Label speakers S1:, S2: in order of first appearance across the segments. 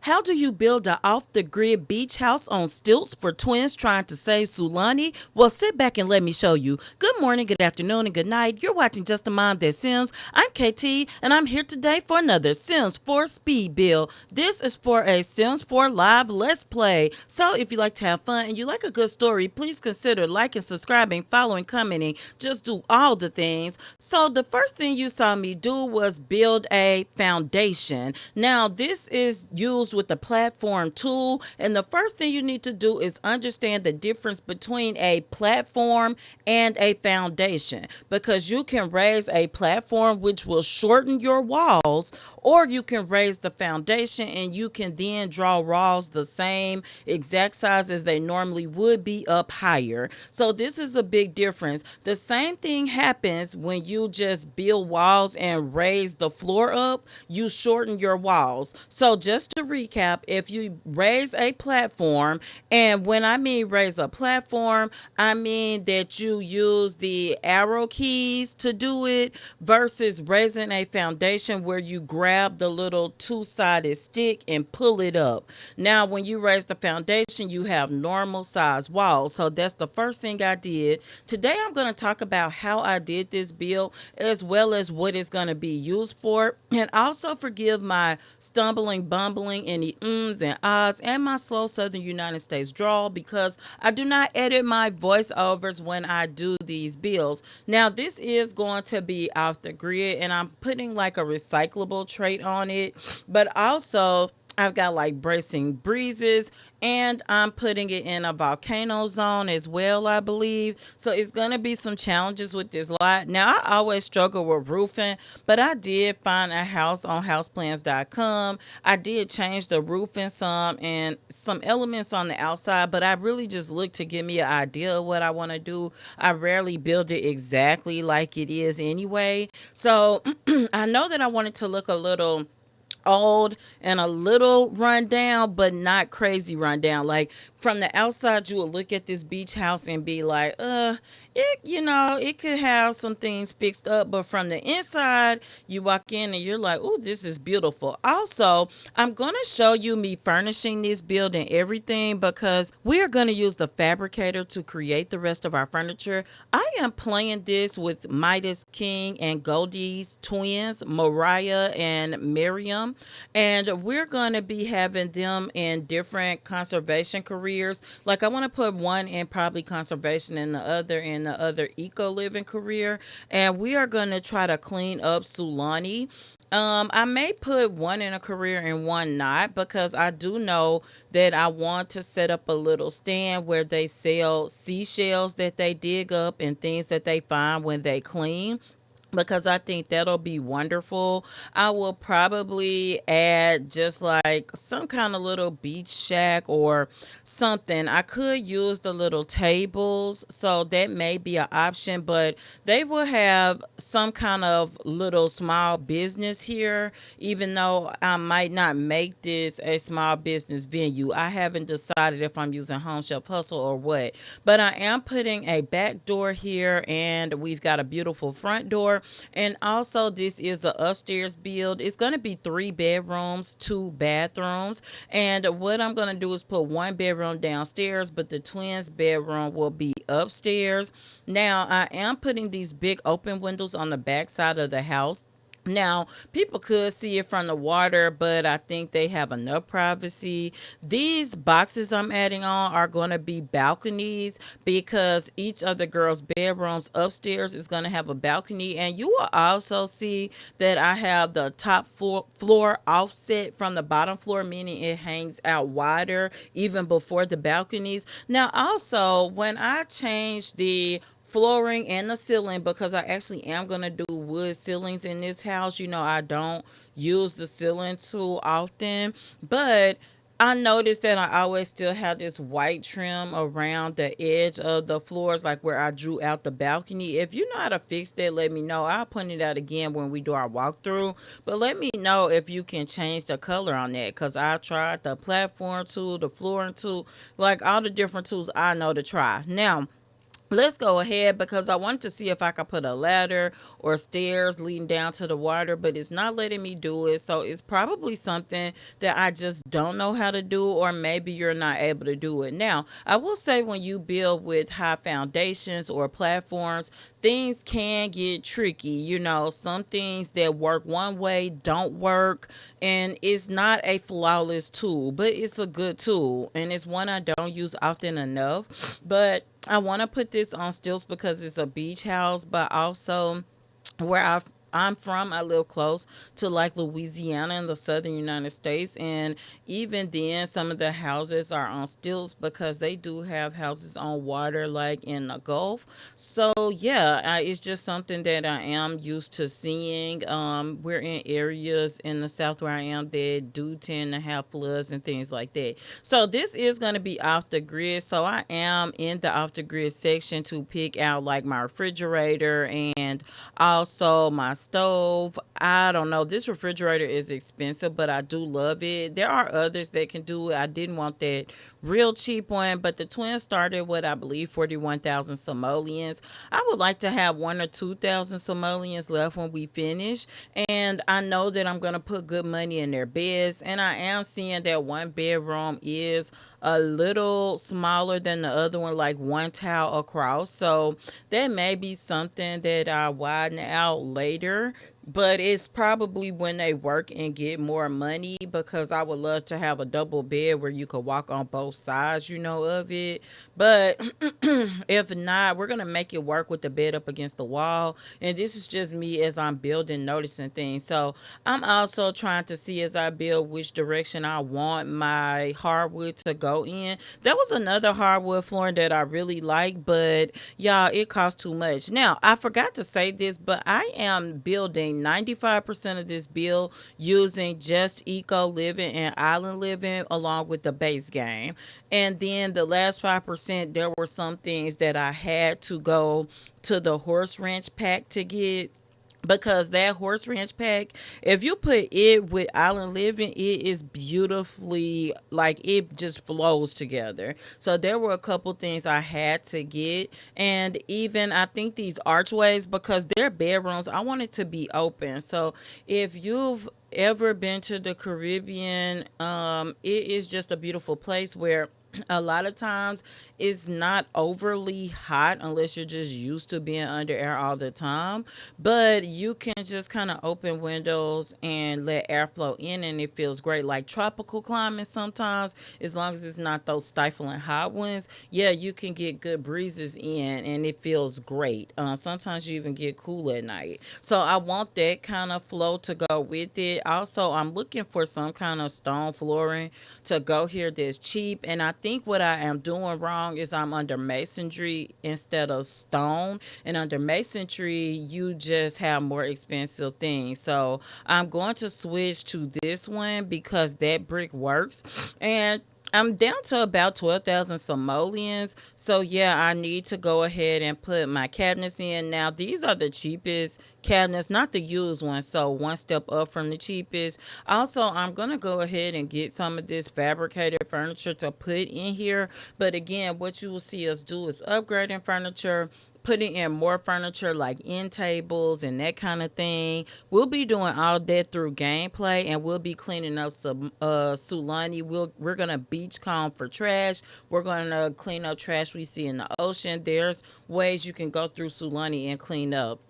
S1: How do you build an off the grid beach house on stilts for twins trying to save Sulani? Well, sit back and let me show you. Good morning, good afternoon, and good night. You're watching Just a Mom That Sims. I'm KT, and I'm here today for another Sims 4 speed build. This is for a Sims 4 live let's play. So if you like to have fun and you like a good story, please consider liking, subscribing, following, commenting. Just do all the things. So the first thing you saw me do was build a foundation. Now this is used with the platform tool, and the first thing you need to do is understand the difference between a platform and a foundation, because you can raise a platform which will shorten your walls, or you can raise the foundation and you can then draw walls the same exact size as they normally would be up higher. So this is a big difference. The same thing happens when you just build walls and raise the floor up. You shorten your walls. So just to recap, if you raise a platform, and when I mean raise a platform, I mean that you use the arrow keys to do it versus raising a foundation where you grab the little two-sided stick and pull it up. Now, when you raise the foundation, you have normal size walls. So that's the first thing I did. Today, I'm going to talk about how I did this build as well as what it's going to be used for. And also forgive my stumbling, bumbling, any ums and ahs, and my slow Southern United States drawl, because I do not edit my voiceovers when I do these builds. Now, this is going to be off the grid, and I'm putting like a recyclable trait on it, but also I've got like bracing breezes, and I'm putting it in a volcano zone as well, I believe. So it's going to be some challenges with this lot. Now, I always struggle with roofing, but I did find a house on houseplans.com. I did change the roofing some and some elements on the outside, but I really just look to give me an idea of what I want to do. I rarely build it exactly like it is anyway. So I know that I wanted to look a little old and a little run down, but not crazy run down. Like from the outside, you will look at this beach house and be like, it could have some things fixed up. But from the inside, you walk in and you're like, oh, this is beautiful. Also, I'm going to show you me furnishing this building, everything, because we are going to use the fabricator to create the rest of our furniture. I am playing this with Midas King and Goldie's twins, Mariah and Miriam, and we're going to be having them in different conservation careers. Like I want to put one in probably conservation and the other eco living career, and we are going to try to clean up Sulani. I may put one in a career and one not, because I do know that I want to set up a little stand where they sell seashells that they dig up and things that they find when they clean, because I think that'll be wonderful. I will probably add just like some kind of little beach shack or something. I could use the little tables, so that may be an option, but they will have some kind of little small business here, even though I might not make this a small business venue. I haven't decided if I'm using Home Chef Hustle or what, but I am putting a back door here, and we've got a beautiful front door. And also, this is a upstairs build. It's going to be 3 bedrooms, 2 bathrooms. And what I'm going to do is put one bedroom downstairs, but the twins' bedroom will be upstairs. Now, I am putting these big open windows on the back side of the house. Now, people could see it from the water, but I think they have enough privacy. These boxes I'm adding on are going to be balconies, because each of the girls' bedrooms upstairs is going to have a balcony. And you will also see that I have the top floor offset from the bottom floor, meaning it hangs out wider even before the balconies. Now, also, when I change the flooring and the ceiling, because I actually am going to do wood ceilings in this house. I don't use the ceiling too often, but I noticed that I always still have this white trim around the edge of the floors, like where I drew out the balcony. If you know how to fix that, let me know. I'll point it out again when we do our walkthrough. But let me know if you can change the color on that, because I tried the platform tool, the flooring tool, like all the different tools I know to try. Now, let's go ahead because I wanted to see if I could put a ladder or stairs leading down to the water, but it's not letting me do it. So it's probably something that I just don't know how to do, or maybe you're not able to do it. Now, I will say when you build with high foundations or platforms, things can get tricky. Some things that work one way don't work, and it's not a flawless tool, but it's a good tool, and it's one I don't use often enough. But I want to put this on stilts because it's a beach house, but also where I'm from, I live close to like Louisiana in the southern United States. And even then, some of the houses are on stilts because they do have houses on water, like in the Gulf. So, yeah, it's just something that I am used to seeing. We're in areas in the south where I am that do tend to have floods and things like that. So, this is going to be off the grid. So, I am in the off the grid section to pick out like my refrigerator and also my stove. I don't know. This refrigerator is expensive, but I do love it. There are others that can do it. I didn't want that real cheap one, but the twins started with, I believe, 41,000 simoleons. I would like to have 1 or 2,000 simoleons left when we finish. And I know that I'm going to put good money in their beds. And I am seeing that one bedroom is a little smaller than the other one, like one tile across. So that may be something that I widen out later, but it's probably when they work and get more money because I would love to have a double bed where you could walk on both sides, of it. But if not, we're gonna make it work with the bed up against the wall. And this is just me as I'm building, noticing things. So I'm also trying to see as I build which direction I want my hardwood to go in. There was another hardwood flooring that I really like, but y'all, it costs too much. Now, I forgot to say this, but I am building 95% of this build using just eco living and island living along with the base game. And then the last 5%, there were some things that I had to go to the horse ranch pack to get, because that horse ranch pack, if you put it with island living, it is beautifully, like, it just flows together. So there were a couple things I had to get. And even I think these archways, because they're bedrooms, I want it to be open. So if you've ever been to the Caribbean, it is just a beautiful place where a lot of times it's not overly hot unless you're just used to being under air all the time, but you can just kind of open windows and let airflow in, and it feels great, like tropical climates. Sometimes, as long as it's not those stifling hot ones, yeah, you can get good breezes in and it feels great. Sometimes you even get cool at night. So I want that kind of flow to go with it. Also, I'm looking for some kind of stone flooring to go here that's cheap. And I think what I am doing wrong is I'm under masonry instead of stone. And under masonry, you just have more expensive things. So I'm going to switch to this one because that brick works. And I'm down to about 12,000 simoleons. So, yeah, I need to go ahead and put my cabinets in. Now, these are the cheapest cabinets, not the used ones. So, one step up from the cheapest. Also, I'm going to go ahead and get some of this fabricated furniture to put in here. But again, what you will see us do is upgrading furniture, putting in more furniture like end tables and that kind of thing. We'll be doing all that through gameplay, and we'll be cleaning up some Sulani. We're gonna beach comb for trash. We're gonna clean up trash we see in the ocean. There's ways you can go through Sulani and clean up.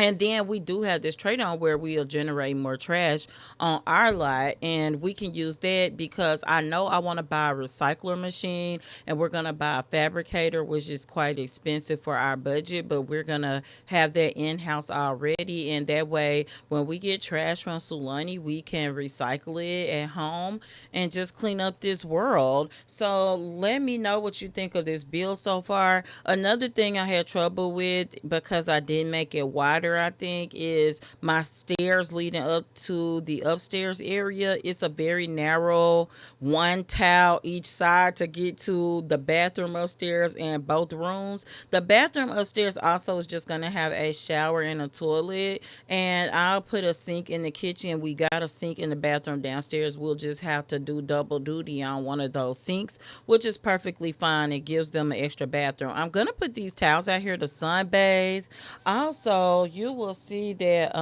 S1: And then we do have this trade on where we'll generate more trash on our lot, and we can use that because I know I want to buy a recycler machine, and we're going to buy a fabricator, which is quite expensive for our budget, but we're going to have that in house already. And that way, when we get trash from Sulani, we can recycle it at home and just clean up this world. So let me know what you think of this build so far. Another thing I had trouble with because I didn't make it wider better, I think, is my stairs leading up to the upstairs area. It's a very narrow one tile each side to get to the bathroom upstairs and both rooms. The bathroom upstairs also is just going to have a shower and a toilet, and I'll put a sink in the kitchen. We got a sink in the bathroom downstairs. We'll just have to do double duty on one of those sinks, which is perfectly fine. It gives them an extra bathroom. I'm gonna put these towels out here to sunbathe. Also, you will see that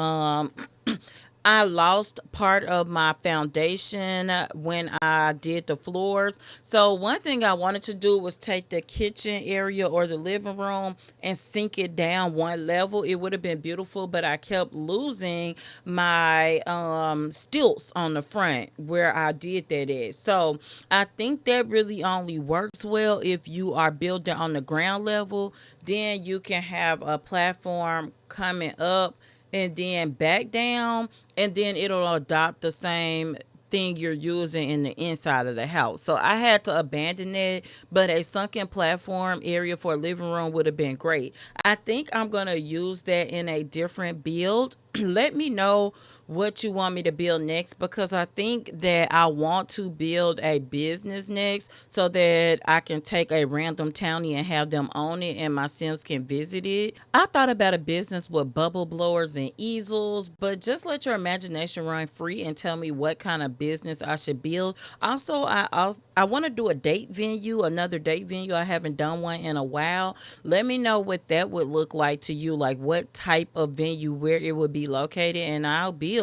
S1: I lost part of my foundation when I did the floors. So one thing I wanted to do was take the kitchen area or the living room and sink it down one level. It would have been beautiful, but I kept losing my stilts on the front where I did that at. So I think that really only works well if you are building on the ground level. Then you can have a platform coming up and then back down, and then it'll adopt the same thing you're using in the inside of the house. So I had to abandon it, but a sunken platform area for a living room would have been great. I think I'm going to use that in a different build. Let me know what you want me to build next, because I think that I want to build a business next so that I can take a random townie and have them own it and my Sims can visit it. I thought about a business with bubble blowers and easels, but just let your imagination run free and tell me what kind of business I should build. Also, I want to do a date venue, another date venue. I haven't done one in a while. Let me know what that would look like to you, like what type of venue, where it would be located, and I'll build.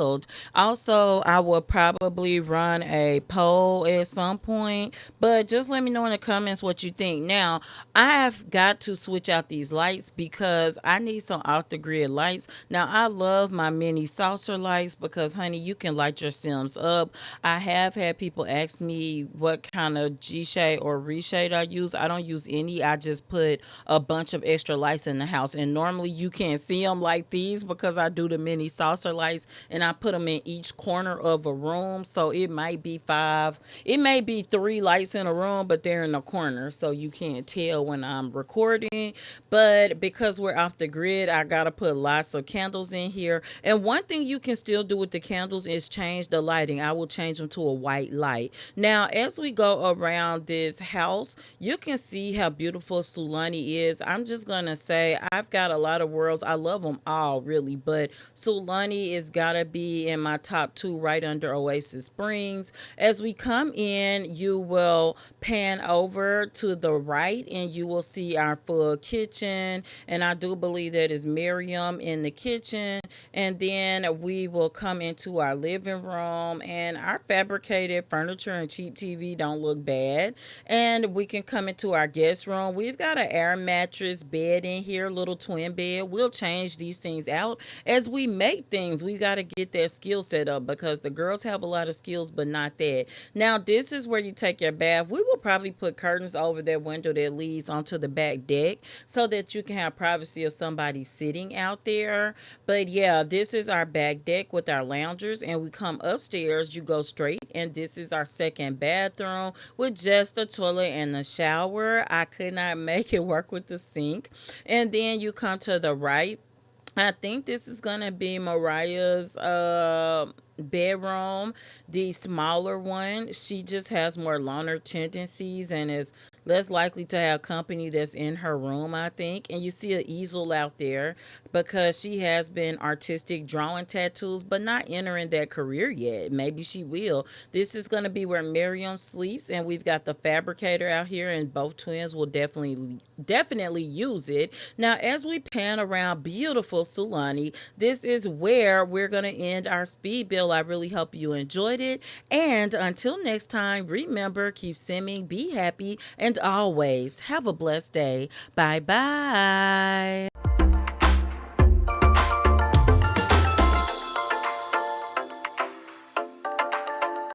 S1: Also, I will probably run a poll at some point, but just let me know in the comments what you think. Now, I have got to switch out these lights because I need some off the grid lights. Now, I love my mini saucer lights because, honey, you can light your Sims up. I have had people ask me what kind of G shade or reshade I use. I don't use any. I just put a bunch of extra lights in the house, and normally you can't see them like these because I do the mini saucer lights and I put them in each corner of a room. So it might be five, it may be three lights in a room, but they're in the corner, so you can't tell when I'm recording. But because we're off the grid, I gotta put lots of candles in here. And one thing you can still do with the candles is change the lighting. I will change them to a white light. Now, as we go around this house, you can see how beautiful Sulani is. I'm just gonna say I've got a lot of worlds. I love them all, really, but Sulani is gotta be in my top two, right under Oasis Springs. As we come in, you will pan over to the right and you will see our full kitchen. And I do believe that is Miriam in the kitchen. And then we will come into our living room, and our fabricated furniture and cheap TV don't look bad. And we can come into our guest room. We've got an air mattress bed in here, little twin bed. We'll change these things out as we make things. We got to get that skill set up because the girls have a lot of skills, but not that. Now, this is where you take your bath. We will probably put curtains over that window that leads onto the back deck so that you can have privacy of somebody sitting out there. But yeah, this is our back deck with our loungers, and we come upstairs. You go straight, and this is our second bathroom with just the toilet and the shower. I could not make it work with the sink. And then you come to the right. I think this is gonna be Mariah's bedroom, the smaller one. She just has more loner tendencies and is less likely to have company that's in her room, I think. And you see an easel out there because she has been artistic drawing tattoos, but not entering that career yet. Maybe she will. This is gonna be where Miriam sleeps, and we've got the fabricator out here, and both twins will definitely use it. Now, as we pan around beautiful Sulani, this is where we're going to end our speed build. I really hope you enjoyed it. And until next time, remember, keep simming, be happy, and always have a blessed day. Bye bye.